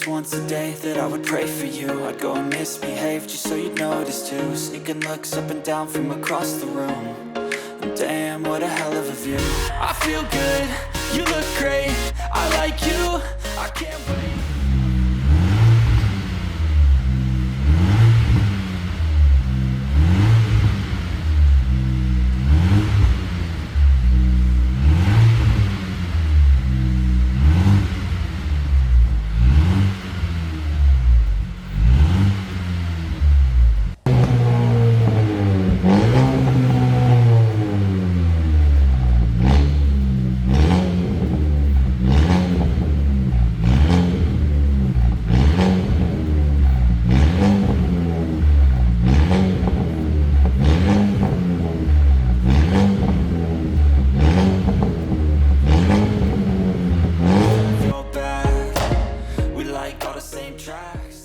promised once a day that I would pray for you. I'd go and misbehave just so you'd notice too. Sneaking looks up and down from across the room. And damn, what a hell of a view. I feel good, you look great, I like you, I can't wait. Tracks.